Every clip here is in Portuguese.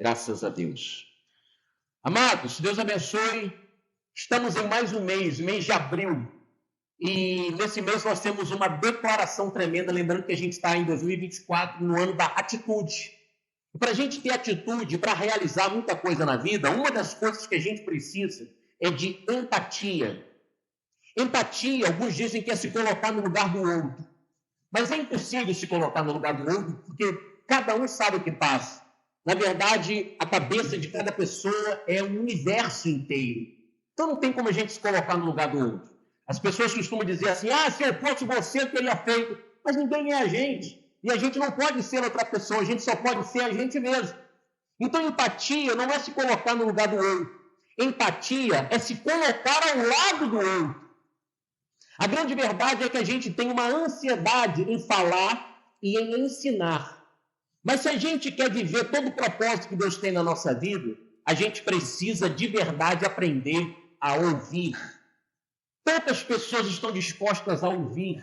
Graças a Deus. Amados, Deus abençoe. Estamos em mais um mês de abril. E nesse mês nós temos uma declaração tremenda, lembrando que a gente está em 2024, no ano da atitude. E para a gente ter atitude, para realizar muita coisa na vida, uma das coisas que a gente precisa é de empatia. Empatia, alguns dizem que é se colocar no lugar do outro. Mas é impossível se colocar no lugar do outro, porque cada um sabe o que passa. Na verdade, a cabeça de cada pessoa é um universo inteiro. Então não tem como a gente se colocar no lugar do outro. As pessoas costumam dizer assim, se eu fosse você, eu teria feito. Mas ninguém é a gente. E a gente não pode ser outra pessoa, a gente só pode ser a gente mesmo. Então empatia não é se colocar no lugar do outro. Empatia é se colocar ao lado do outro. A grande verdade é que a gente tem uma ansiedade em falar e em ensinar. Mas se a gente quer viver todo o propósito que Deus tem na nossa vida, a gente precisa de verdade aprender a ouvir. Poucas pessoas estão dispostas a ouvir.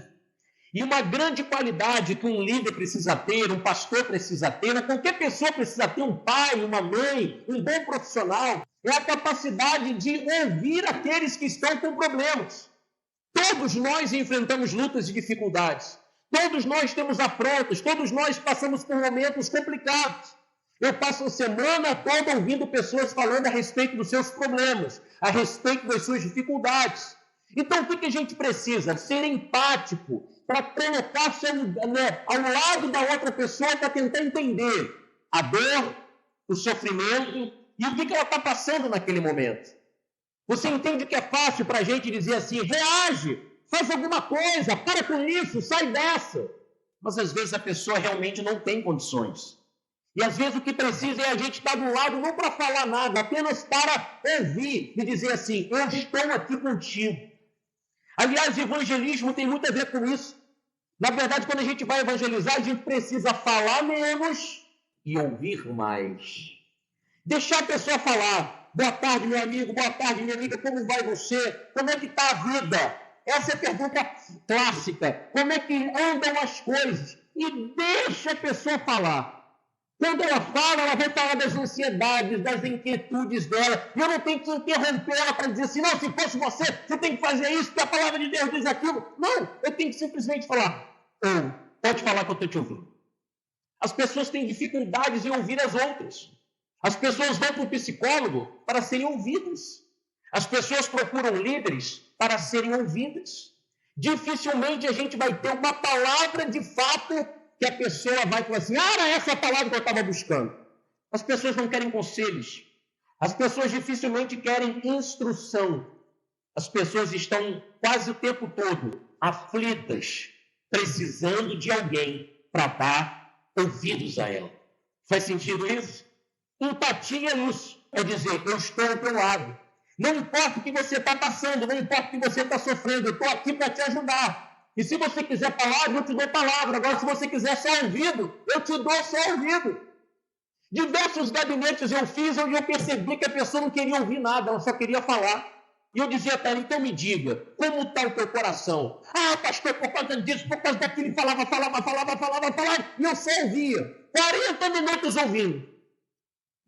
E uma grande qualidade que um líder precisa ter, um pastor precisa ter, qualquer pessoa precisa ter, um pai, uma mãe, um bom profissional, é a capacidade de ouvir aqueles que estão com problemas. Todos nós enfrentamos lutas e dificuldades. Todos nós temos afrontas, todos nós passamos por momentos complicados. Eu passo a semana toda ouvindo pessoas falando a respeito dos seus problemas, a respeito das suas dificuldades. Então, o que a gente precisa? Ser empático, para colocar-se ao lado da outra pessoa para tentar entender a dor, o sofrimento e o que ela está passando naquele momento. Você entende que é fácil para a gente dizer assim, reage, faz alguma coisa, para com isso, sai dessa. Mas às vezes a pessoa realmente não tem condições. E às vezes o que precisa é a gente estar do lado, não para falar nada, apenas para ouvir e dizer assim, eu estou aqui contigo. Aliás, o evangelismo tem muito a ver com isso. Na verdade, quando a gente vai evangelizar, a gente precisa falar menos e ouvir mais. Deixar a pessoa falar. Boa tarde, meu amigo. Boa tarde, minha amiga. Como vai você? Como é que está a vida? Essa é a pergunta clássica. Como é que andam as coisas? E deixa a pessoa falar. Quando ela fala, ela vai falar das ansiedades, das inquietudes dela. E eu não tenho que interromper ela para dizer assim, não, se fosse você, você tem que fazer isso, porque a palavra de Deus diz aquilo. Não, eu tenho que simplesmente falar. Pode falar que eu estou te ouvindo. As pessoas têm dificuldades em ouvir as outras. As pessoas vão para o psicólogo para serem ouvidas. As pessoas procuram líderes para serem ouvidas. Dificilmente a gente vai ter uma palavra de fato que a pessoa vai falar assim, era essa a palavra que eu estava buscando. As pessoas não querem conselhos. As pessoas dificilmente querem instrução. As pessoas estão quase o tempo todo aflitas, precisando de alguém para dar ouvidos a ela. Faz sentido isso? Empatia é isso. É dizer, eu estou ao teu lado. Não importa o que você está passando, não importa o que você está sofrendo, eu estou aqui para te ajudar. E se você quiser palavra, eu te dou palavra. Agora, se você quiser só ouvido, eu te dou só ouvido. Diversos gabinetes eu fiz onde eu percebi que a pessoa não queria ouvir nada, ela só queria falar. E eu dizia para ela, então me diga, como está o teu coração? Pastor, por causa disso, por causa daquilo, falava, e eu só ouvia. 40 minutos ouvindo.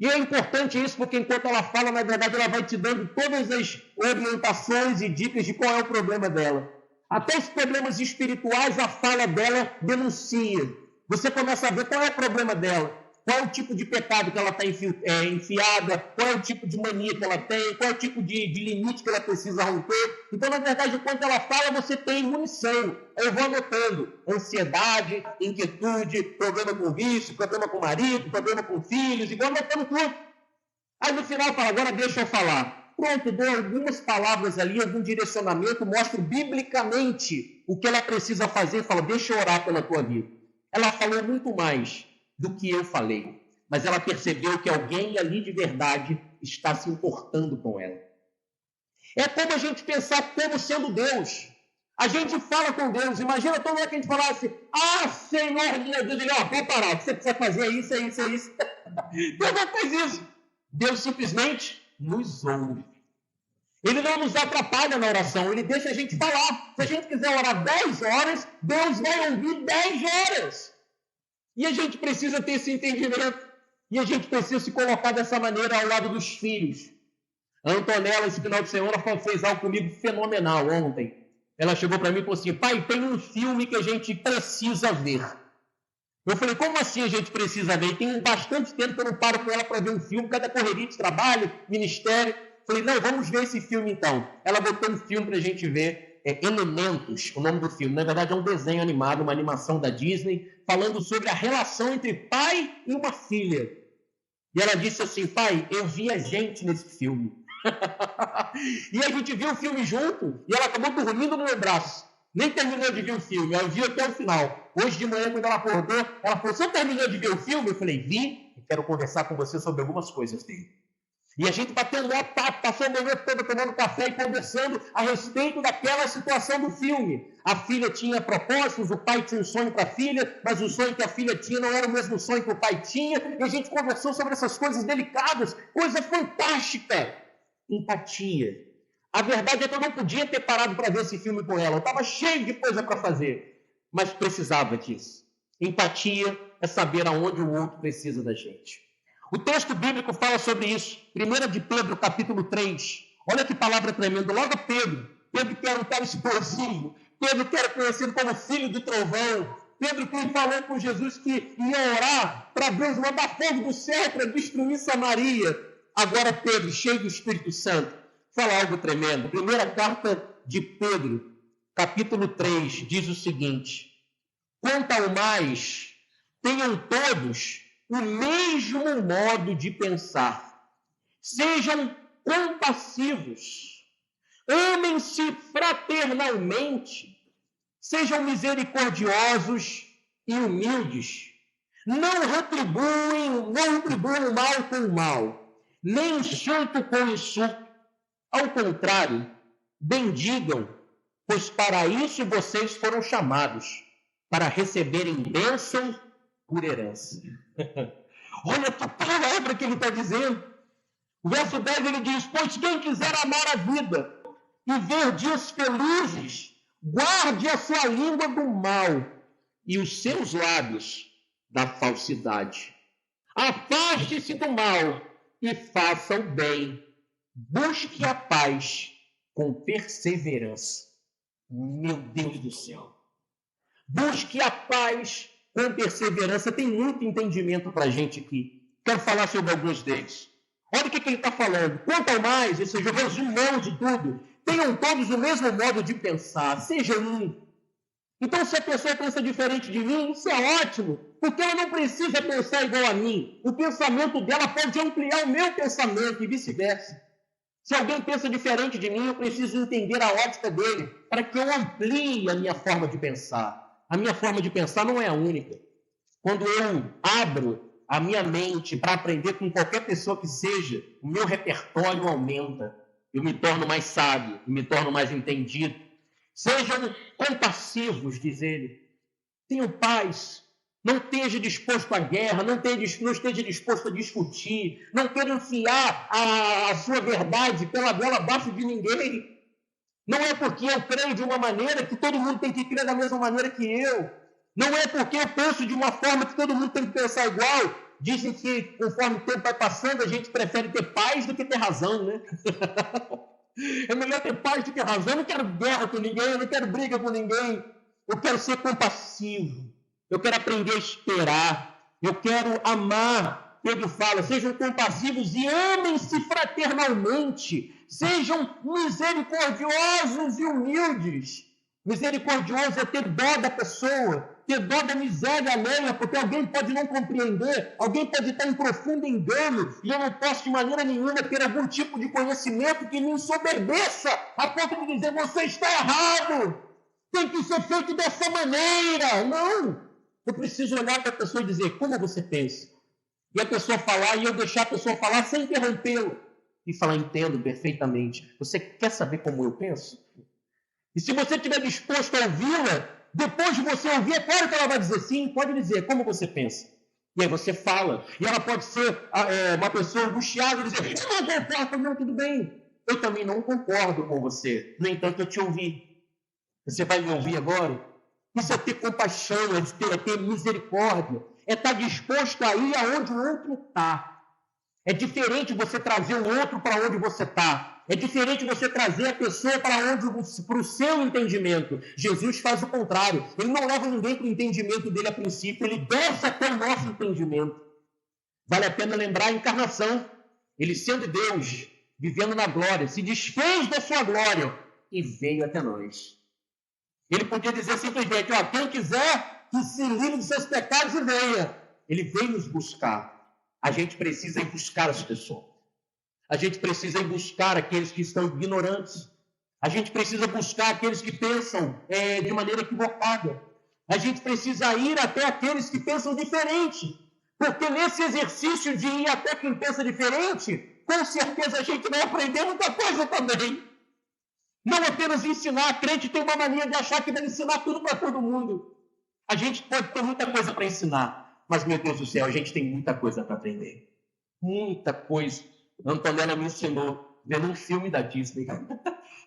E é importante isso, porque enquanto ela fala, na verdade, ela vai te dando todas as orientações e dicas de qual é o problema dela. Até os problemas espirituais, a fala dela denuncia. Você começa a ver qual é o problema dela, qual é o tipo de pecado que ela está enfiada, qual é o tipo de mania que ela tem, qual é o tipo de limite que ela precisa romper. Então, na verdade, enquanto ela fala, você tem munição. Eu vou anotando ansiedade, inquietude, problema com vício, problema com marido, problema com filhos, e vou anotando tudo. Aí no final fala, agora deixa eu falar. Pronto, dou algumas palavras ali, algum direcionamento, mostro biblicamente o que ela precisa fazer, fala, deixa eu orar pela tua vida. Ela falou muito mais do que eu falei, mas ela percebeu que alguém ali de verdade está se importando com ela. É como a gente pensar como sendo Deus. A gente fala com Deus, imagina toda hora que a gente falasse, Senhor, meu Deus, ele, vou parar, você precisa fazer isso. Deus não faz isso. Deus simplesmente nos ouve. Ele não nos atrapalha na oração, ele deixa a gente falar. Se a gente quiser orar 10 horas, Deus vai ouvir 10 horas. E a gente precisa ter esse entendimento. E a gente precisa se colocar dessa maneira ao lado dos filhos. A Antonella, esse final de semana, fez algo comigo fenomenal ontem. Ela chegou para mim e falou assim: pai, tem um filme que a gente precisa ver. Eu falei: como assim a gente precisa ver? Tem bastante tempo que eu não paro com ela para ver um filme, cada correria de trabalho, ministério. Falei: não, vamos ver esse filme então. Ela botou um filme para a gente ver, Elementos, o nome do filme. Na verdade é um desenho animado, uma animação da Disney, falando sobre a relação entre pai e uma filha. E ela disse assim: pai, eu vi a gente nesse filme. E a gente viu o filme junto, e ela acabou dormindo no meu braço. Nem terminou de ver o filme, ela viu até o final. Hoje de manhã, quando ela acordou, ela falou: você terminou de ver o filme? Eu falei: vi, e quero conversar com você sobre algumas coisas dele. E a gente batendo lá, passou a manhã toda tomando café e conversando a respeito daquela situação do filme. A filha tinha propósitos, o pai tinha um sonho para a filha, mas o sonho que a filha tinha não era o mesmo sonho que o pai tinha. E a gente conversou sobre essas coisas delicadas, coisa fantástica. Empatia. A verdade é que eu não podia ter parado para ver esse filme com ela. Eu estava cheio de coisa para fazer, mas precisava disso. Empatia é saber aonde o outro precisa da gente. O texto bíblico fala sobre isso. 1 de Pedro, capítulo 3. Olha que palavra tremenda. Logo Pedro. Pedro que era um cara explosivo. Pedro que era conhecido como filho do trovão. Pedro que falou com Jesus que ia orar para Deus mandar fogo do céu para destruir Samaria. Agora Pedro, cheio do Espírito Santo, fala algo tremendo. Primeira carta de Pedro, capítulo 3, diz o seguinte: quanto ao mais, tenham todos o mesmo modo de pensar. Sejam compassivos. Amem-se fraternalmente. Sejam misericordiosos e humildes. Não retribuam o mal com o mal, nem insulto com insulto. Ao contrário, bendigam, pois para isso vocês foram chamados, para receberem bênção por herança. Olha que palavra que ele está dizendo. O verso 10 ele diz: pois quem quiser amar a vida e ver dias felizes, guarde a sua língua do mal e os seus lábios da falsidade. Afaste-se do mal e faça o bem. Busque a paz com perseverança. Meu Deus do céu. Busque a paz com perseverança. Tem muito entendimento para a gente aqui. Quero falar sobre alguns deles. Olha o que ele está falando. Quanto ao mais, ou seja, o resumão de tudo, tenham todos o mesmo modo de pensar. Seja um. Então, se a pessoa pensa diferente de mim, isso é ótimo, porque ela não precisa pensar igual a mim. O pensamento dela pode ampliar o meu pensamento e vice-versa. Se alguém pensa diferente de mim, eu preciso entender a ótica dele para que eu amplie a minha forma de pensar. A minha forma de pensar não é a única. Quando eu abro a minha mente para aprender com qualquer pessoa que seja, o meu repertório aumenta. Eu me torno mais sábio, eu me torno mais entendido. Sejam compassivos, diz ele. Tenham paz. Não esteja disposto à guerra, não esteja disposto a discutir, não queira enfiar a sua verdade pela goela abaixo de ninguém. Não é porque eu creio de uma maneira que todo mundo tem que crer da mesma maneira que eu. Não é porque eu penso de uma forma que todo mundo tem que pensar igual. Dizem que, conforme o tempo vai passando, a gente prefere ter paz do que ter razão, né? É melhor ter paz do que razão. Eu não quero guerra com ninguém, eu não quero briga com ninguém. Eu quero ser compassivo. Eu quero aprender a esperar. Eu quero amar. Pedro fala: sejam compassivos e amem-se fraternalmente. Sejam misericordiosos e humildes. Misericordioso é ter dó da pessoa, ter dó da miséria alheia, porque alguém pode não compreender, alguém pode estar em profundo engano, e eu não posso de maneira nenhuma ter algum tipo de conhecimento que me ensoberbeça, a ponto de dizer: você está errado, tem que ser feito dessa maneira. Não! Eu preciso olhar para a pessoa e dizer: como você pensa? E a pessoa falar, e eu deixar a pessoa falar sem interrompê-lo. E falar: entendo perfeitamente. Você quer saber como eu penso? E se você estiver disposto a ouvi-la, depois de você ouvir, é claro que ela vai dizer sim, pode dizer como você pensa. E aí você fala. E ela pode ser uma pessoa angustiada e dizer: eu não concordo, não, tudo bem. Eu também não concordo com você. No entanto, eu te ouvi. Você vai me ouvir agora? Isso é ter compaixão, é ter misericórdia. é estar disposto a ir aonde o outro está. É diferente você trazer o outro para onde você está. É diferente você trazer a pessoa para o seu entendimento. Jesus faz o contrário. Ele não leva ninguém para o entendimento dele a princípio, ele desce até o nosso entendimento. Vale a pena lembrar a encarnação. Ele, sendo Deus, vivendo na glória, se desfez da sua glória e veio até nós. Ele podia dizer simplesmente, quem quiser que se livre dos seus pecados e venha. Ele veio nos buscar. A gente precisa ir buscar as pessoas. A gente precisa ir buscar aqueles que estão ignorantes. A gente precisa buscar aqueles que pensam de maneira equivocada. A gente precisa ir até aqueles que pensam diferente. Porque nesse exercício de ir até quem pensa diferente, com certeza a gente vai aprender muita coisa também. Não apenas ensinar. A crente tem uma mania de achar que deve ensinar tudo para todo mundo. A gente pode ter muita coisa para ensinar. Mas, meu Deus do céu, a gente tem muita coisa para aprender. Muita coisa. A Antonella me ensinou, vendo um filme da Disney,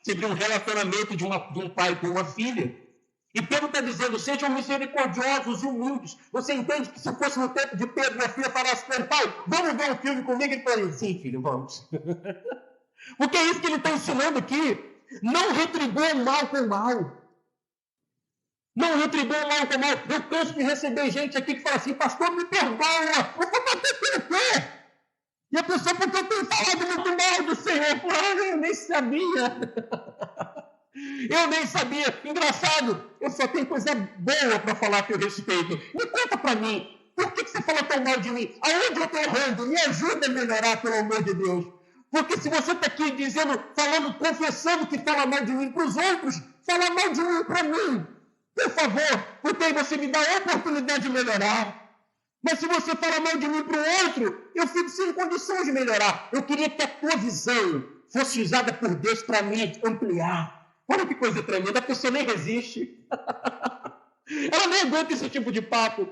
sobre um relacionamento de um pai com uma filha. E Pedro está dizendo, sejam misericordiosos e humildes. Você entende que se fosse no tempo de Pedro, minha filha falasse para ele, pai, vamos ver um filme comigo? Ele falou, sim, filho, vamos. Porque é isso que ele está ensinando aqui. Não retribua o mal com o mal. Não retribua o mal com o mal. Eu canso de receber gente aqui que fala assim, pastor, me perdoa. Eu vou bater pelo quê? E a pessoa, porque eu tenho falado muito mal do Senhor. Eu nem sabia. Eu nem sabia. Engraçado, eu só tenho coisa boa para falar a teu respeito. Me conta para mim, por que você fala tão mal de mim? Aonde eu estou errando? Me ajuda a melhorar, pelo amor de Deus. Porque se você está aqui dizendo, falando, confessando que fala mal de mim para os outros, fala mal de mim para mim. Por favor, porque aí você me dá a oportunidade de melhorar. Mas se você fala mal de mim para o outro, eu fico sem condições de melhorar. Eu queria que a tua visão fosse usada por Deus para me ampliar. Olha que coisa tremenda, a pessoa nem resiste. Ela nem aguenta esse tipo de papo.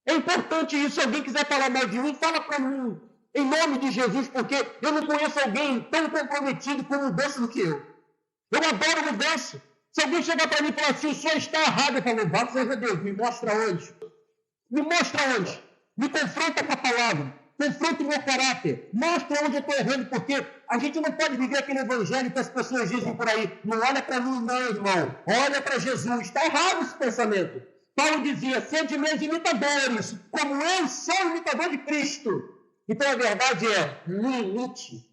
É importante isso. Se alguém quiser falar mal de mim, fala para mim. Em nome de Jesus, porque eu não conheço alguém tão comprometido com mudança do que eu. Eu adoro mudança. Se alguém chegar para mim e falar assim, o senhor está errado, eu falo, louvado seja Deus, me mostra onde. Me mostra onde. Me confronta com a palavra. Confronta o meu caráter. Mostra onde eu estou errando, porque a gente não pode viver aquele evangelho que as pessoas dizem por aí. Não olha para mim não, irmão. Olha para Jesus. Está errado esse pensamento. Paulo dizia, sede meus imitadores, como eu sou imitador de Cristo. Então a verdade é, me imite.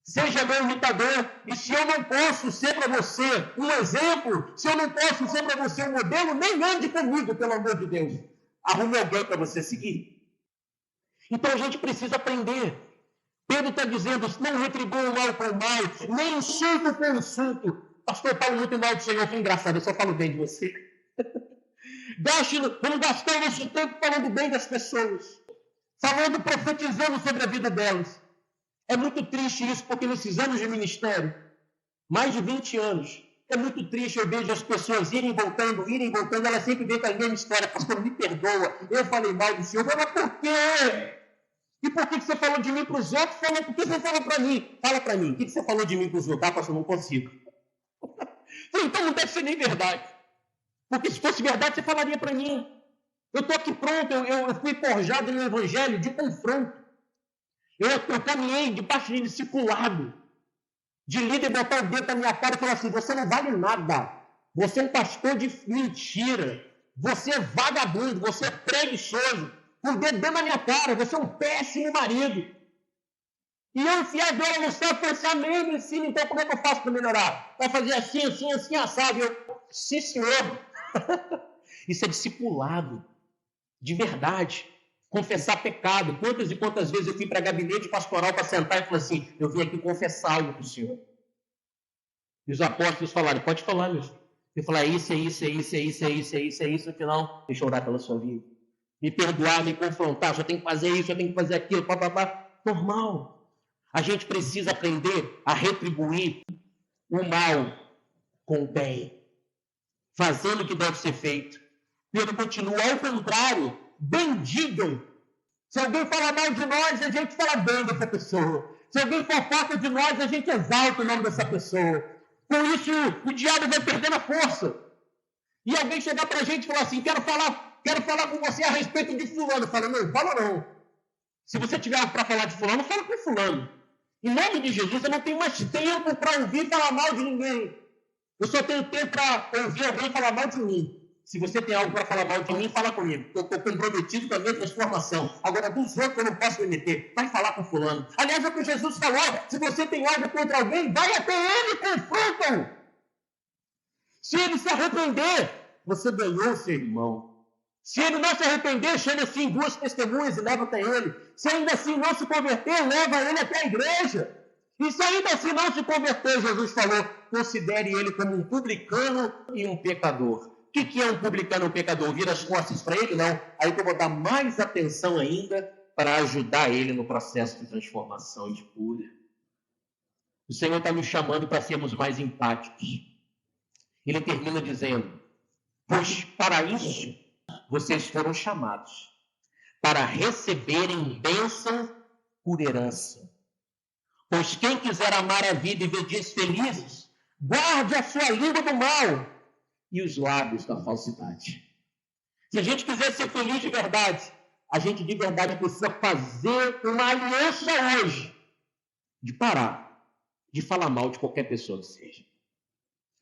Seja meu imitador, e se eu não posso ser para você um exemplo, se eu não posso ser para você um modelo, nem ande comigo, pelo amor de Deus. Arrume alguém para você seguir. Então a gente precisa aprender. Pedro está dizendo, não retribua o mal com o mal, nem insulto com insulto. Pastor, eu falo muito mal do Senhor, que engraçado, eu só falo bem de você. Vamos gastar nosso tempo falando bem das pessoas, falando, profetizando sobre a vida delas. É muito triste isso, porque nesses anos de ministério, mais de 20 anos, é muito triste, eu vejo as pessoas irem e voltando, elas sempre vêm com a mesma história, pastor, me perdoa, eu falei mal do Senhor, mas por quê? E por que você falou de mim para os outros? Por que você falou para mim? Fala para mim, o que você falou de mim para os outros? Pastor, não consigo. Então não deve ser nem verdade, porque se fosse verdade, você falaria para mim. Eu estou aqui pronto, eu fui forjado no evangelho de confronto. Eu caminhei debaixo de discipulado, de líder botar o dedo na minha cara e falar assim, você não vale nada, você é um pastor de mentira, você é vagabundo, você é preguiçoso, com o dedo dentro da minha cara, você é um péssimo marido. E eu enfiar a dor no céu e pensar, amém, me ensina, então como é que eu faço para melhorar? Vai fazer assim, assim, assim, assado. Sim, senhor. Isso é discipulado, de verdade. Confessar pecado. Quantas e quantas vezes eu fui para gabinete pastoral para sentar e falar assim, eu vim aqui confessar algo para o Senhor. E os apóstolos falaram, pode falar, meu filho. Eu falei, isso, é isso, é isso, é isso, é isso, é isso, é isso, no final, deixa eu orar pela sua vida. Me perdoar, me confrontar, só tem que fazer isso, só tem que fazer aquilo, papapá. Normal. A gente precisa aprender a retribuir o mal com o bem. Fazendo o que deve ser feito. Pedro continua, ao contrário, bendigam. Se alguém fala mal de nós, a gente fala bem dessa pessoa. Se alguém fofoca de nós, a gente exalta o nome dessa pessoa. Com isso, o diabo vai perdendo a força. E alguém chegar para a gente e falar assim, quero falar quero falar com você a respeito de fulano. Fala, não, fala não. Se você tiver algo para falar de fulano, fala com fulano. Em nome de Jesus, eu não tenho mais tempo para ouvir falar mal de ninguém. Eu só tenho tempo para ouvir alguém falar mal de mim. Se você tem algo para falar mal de mim, fala comigo. Eu estou comprometido com a minha transformação. Agora, dos outros eu não posso me meter. Vai falar com fulano. Aliás, é o que Jesus falou. Se você tem algo contra alguém, vai até ele e confronta-o. Se ele se arrepender, você ganhou o seu irmão. Se ele não se arrepender, chama assim 2 testemunhas e leva até ele. Se ainda assim não se converter, leva ele até a igreja. E se ainda assim não se converter, Jesus falou, considere ele como um publicano e um pecador. O que é um publicano e um pecador? Vira as costas para ele? Não. Aí eu vou dar mais atenção ainda para ajudar ele no processo de transformação e de cura. O Senhor está nos chamando para sermos mais empáticos. Ele termina dizendo, pois para isso vocês foram chamados, para receberem bênção por herança. Pois quem quiser amar a vida e ver dias felizes, guarde a sua língua do mal e os lábios da falsidade. Se a gente quiser ser feliz de verdade, a gente de verdade precisa fazer uma aliança hoje de parar de falar mal de qualquer pessoa que seja.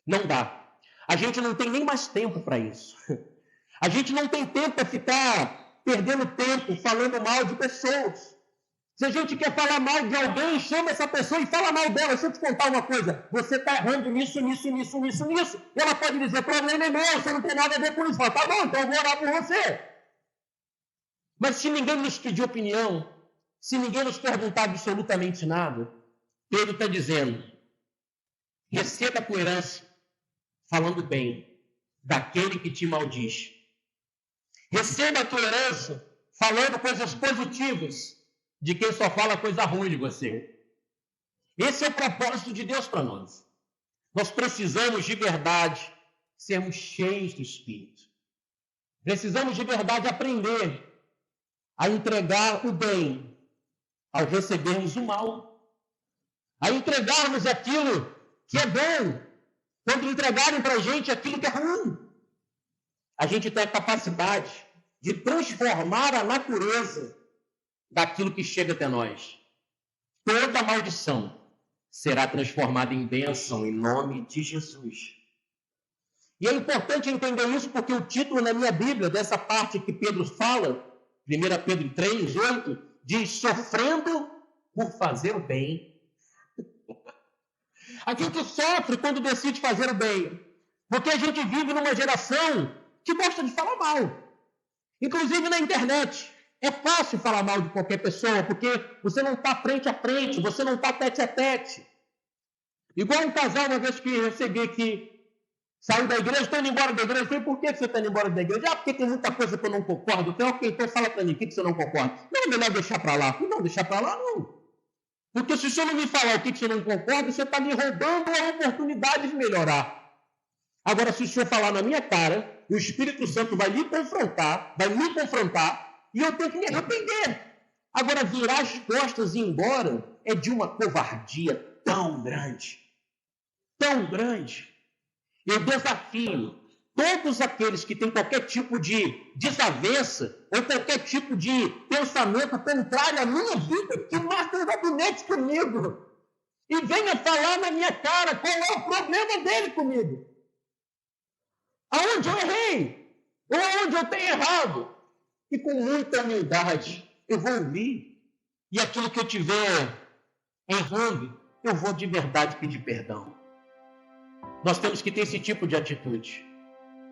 Não dá. A gente não tem nem mais tempo para isso. A gente não tem tempo para ficar perdendo tempo falando mal de pessoas. Se a gente quer falar mal de alguém, chama essa pessoa e fala mal dela. Deixa eu te contar uma coisa. Você está errando nisso. E ela pode dizer, o problema é meu, você não tem nada a ver com isso. Fala, tá bom, então eu vou orar por você. Mas se ninguém nos pedir opinião, se ninguém nos perguntar absolutamente nada, Pedro está dizendo, receba com herança, falando bem, daquele que te maldiz. Receba a tua herança, falando coisas positivas, de quem só fala coisa ruim de você. Esse é o propósito de Deus para nós. Nós precisamos de verdade sermos cheios do Espírito. Precisamos de verdade aprender a entregar o bem ao recebermos o mal. A entregarmos aquilo que é bom, quando entregarem para a gente aquilo que é ruim. A gente tem a capacidade de transformar a natureza daquilo que chega até nós. Toda maldição será transformada em bênção em nome de Jesus. E é importante entender isso porque o título na minha Bíblia, dessa parte que Pedro fala, 1 Pedro 3, 8, diz, sofrendo por fazer o bem. A gente sofre quando decide fazer o bem, porque a gente vive numa geração que gosta de falar mal. Inclusive na internet. É fácil falar mal de qualquer pessoa, porque você não está frente a frente, você não está tete a tete. Igual um casal, uma vez que eu recebi aqui, saiu da igreja, estou indo embora da igreja. Eu falei, por que você está indo embora da igreja? Ah, porque tem muita coisa que eu não concordo. Eu falei, ok, então fala para mim, o que você não concorda? Não, é melhor deixar para lá. Não, deixar para lá não. Porque se você não me falar o que você não concorda, você está me roubando a oportunidade de melhorar. Agora, se o senhor falar na minha cara, o Espírito Santo vai me confrontar, e eu tenho que me arrepender. Agora, virar as costas e ir embora é de uma covardia tão grande. Tão grande. Eu desafio todos aqueles que têm qualquer tipo de desavença ou qualquer tipo de pensamento contrário à minha vida, que marquem gabinete comigo e venha falar na minha cara qual é o problema dele comigo. Aonde eu errei, ou aonde eu tenho errado. E com muita humildade, eu vou ouvir. E aquilo que eu tiver errando, eu vou de verdade pedir perdão. Nós temos que ter esse tipo de atitude.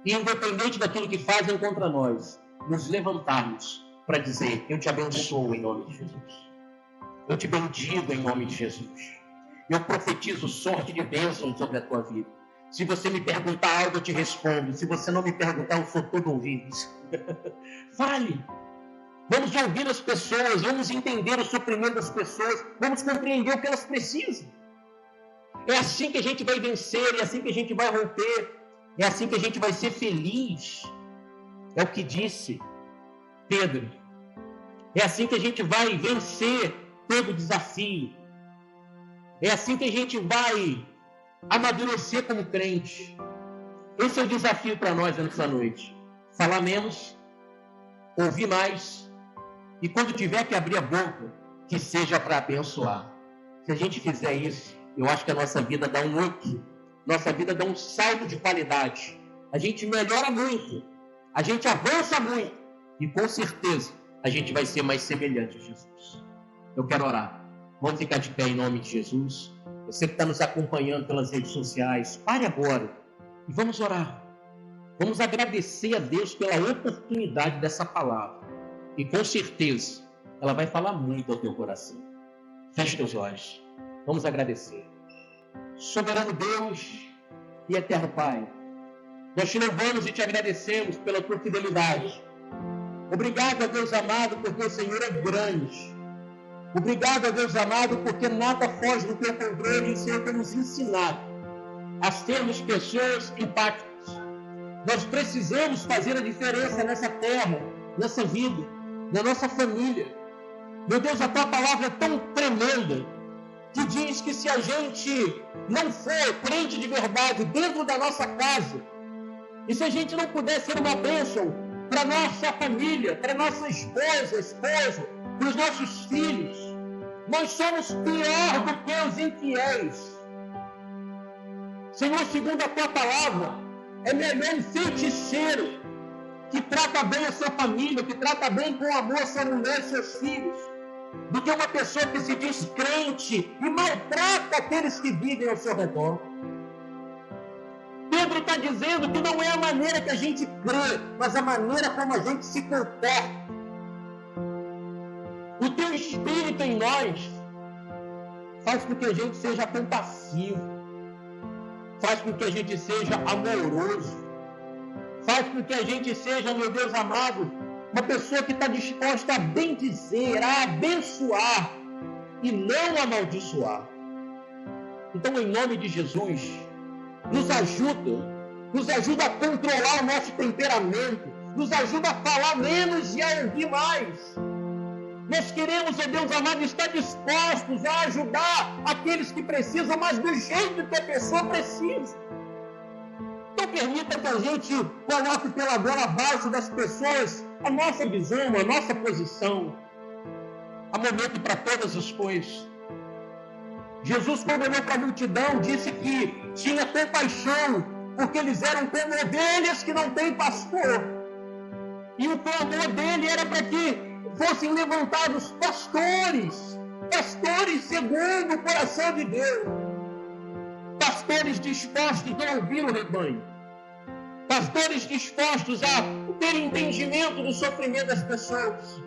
E independente daquilo que fazem contra nós, nos levantarmos para dizer, eu te abençoo em nome de Jesus. Eu te bendigo em nome de Jesus. Eu profetizo sorte de bênção sobre a tua vida. Se você me perguntar algo, eu te respondo. Se você não me perguntar, eu sou todo ouvido. Fale. Vamos ouvir as pessoas, vamos entender o sofrimento das pessoas, vamos compreender o que elas precisam. É assim que a gente vai vencer, é assim que a gente vai romper, é assim que a gente vai ser feliz. É o que disse Pedro. É assim que a gente vai vencer todo desafio. É assim que a gente vai amadurecer como crente. Esse é o desafio para nós nessa noite. Falar menos ouvir mais, e quando tiver que abrir a boca, que seja para abençoar. Se a gente fizer isso, eu acho que a nossa vida dá um up, nossa vida dá um salto de qualidade. A gente melhora muito, a gente avança muito, e com certeza a gente vai ser mais semelhante a Jesus. Eu quero orar. Vamos ficar de pé em nome de Jesus. Você que está nos acompanhando pelas redes sociais, pare agora e vamos orar. Vamos agradecer a Deus pela oportunidade dessa palavra. E com certeza, ela vai falar muito ao teu coração. Feche teus olhos. Vamos agradecer. Soberano Deus e eterno Pai, nós te louvamos e te agradecemos pela tua fidelidade. Obrigado, Deus amado, porque o Senhor é grande. Obrigado, Deus amado, porque nada foge do teu controle e o Senhor tem nos ensinado a sermos pessoas empáticas. Nós precisamos fazer a diferença nessa terra, nessa vida, na nossa família. Meu Deus, a tua palavra é tão tremenda que diz que se a gente não for crente de verdade dentro da nossa casa, e se a gente não puder ser uma bênção para nossa família, para nossa esposa, esposo, para os nossos filhos, nós somos pior do que os infiéis. Senhor, segundo a tua palavra, é melhor um feiticeiro que trata bem a sua família, que trata bem com amor a sua mulher e seus filhos, do que uma pessoa que se diz crente e maltrata aqueles que vivem ao seu redor. Pedro está dizendo que não é a maneira que a gente crê, mas a maneira como a gente se comporta. O teu Espírito em nós faz com que a gente seja compassivo, faz com que a gente seja amoroso, faz com que a gente seja, meu Deus amado, uma pessoa que está disposta a bendizer, a abençoar e não amaldiçoar. Então, em nome de Jesus, nos ajuda a controlar o nosso temperamento, nos ajuda a falar menos e a ouvir mais. Nós queremos, ó Deus amado, estar dispostos a ajudar aqueles que precisam, mas do jeito que a pessoa precisa. Não permita que a gente coloque pela goela abaixo das pessoas a nossa visão, a nossa posição. Há momento para todas as coisas. Jesus, quando olhou para a multidão, disse que tinha compaixão, porque eles eram como ovelhas que não têm pastor. E o clamor dele era para que fossem levantados pastores segundo o coração de Deus, pastores dispostos a ouvir o rebanho, pastores dispostos a ter entendimento do sofrimento das pessoas.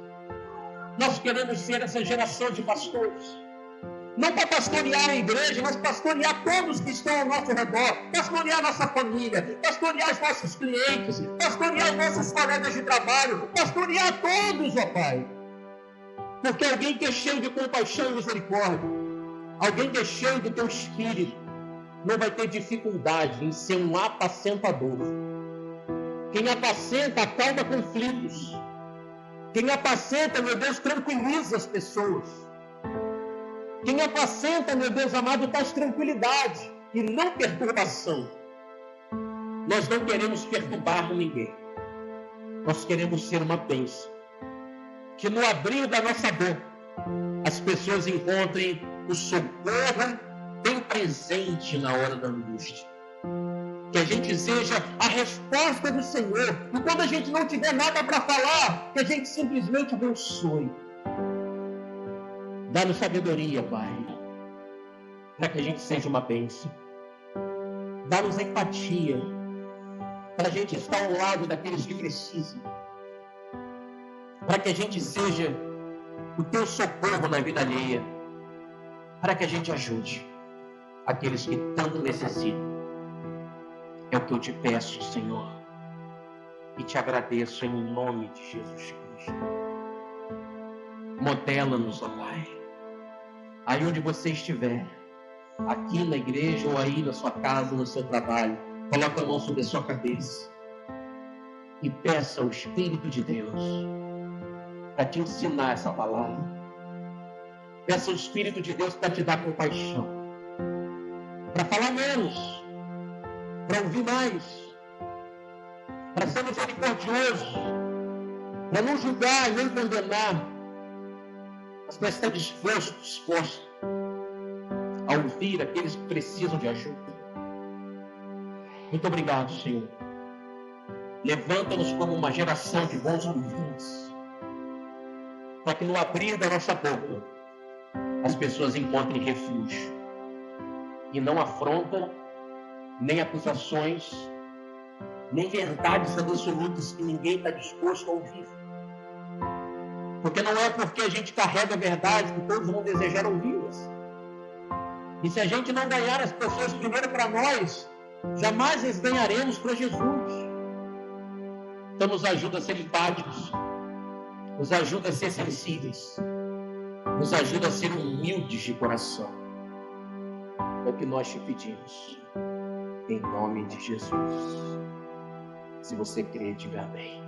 Nós queremos ser essa geração de pastores, não para pastorear a igreja, mas pastorear todos que estão ao nosso redor, pastorear nossa família, pastorear os nossos clientes, pastorear os nossos colegas de trabalho, pastorear todos, ó Pai. Porque alguém que é cheio de compaixão e misericórdia, alguém que é cheio do teu Espírito, não vai ter dificuldade em ser um apacentador. Quem apacenta acalma conflitos. Quem apacenta, meu Deus, tranquiliza as pessoas. Quem apacenta, meu Deus amado, traz tranquilidade e não perturbação. Nós não queremos perturbar ninguém. Nós queremos ser uma bênção. Que no abrir da nossa boca, as pessoas encontrem o socorro bem presente na hora da angústia. Que a gente seja a resposta do Senhor. E quando a gente não tiver nada para falar, que a gente simplesmente abençoe. Dá-nos sabedoria, Pai, para que a gente seja uma bênção. Dá-nos empatia, para a gente estar ao lado daqueles que precisam. Para que a gente seja o teu socorro na vida alheia. Para que a gente ajude aqueles que tanto necessitam. É o que eu te peço, Senhor. E te agradeço em nome de Jesus Cristo. Modela-nos, ó Pai. Aí onde você estiver, aqui na igreja ou aí na sua casa, no seu trabalho, coloque a mão sobre a sua cabeça e peça ao Espírito de Deus para te ensinar essa palavra. Peça ao Espírito de Deus para te dar compaixão, para falar menos, para ouvir mais, para ser misericordioso, para não julgar e nem condenar, mas para estar disposto a ouvir aqueles que precisam de ajuda. Muito obrigado, Senhor. Levanta-nos como uma geração de bons ouvintes, para que no abrir da nossa boca as pessoas encontrem refúgio e não afronta, nem acusações, nem verdades absolutas que ninguém está disposto a ouvir. Porque não é porque a gente carrega a verdade que todos vão desejar ouvi-las. E se a gente não ganhar as pessoas primeiro para nós, jamais as ganharemos para Jesus. Então nos ajuda a ser empáticos, nos ajuda a ser sensíveis, nos ajuda a ser humildes de coração. É o que nós te pedimos, em nome de Jesus. Se você crê, diga amém.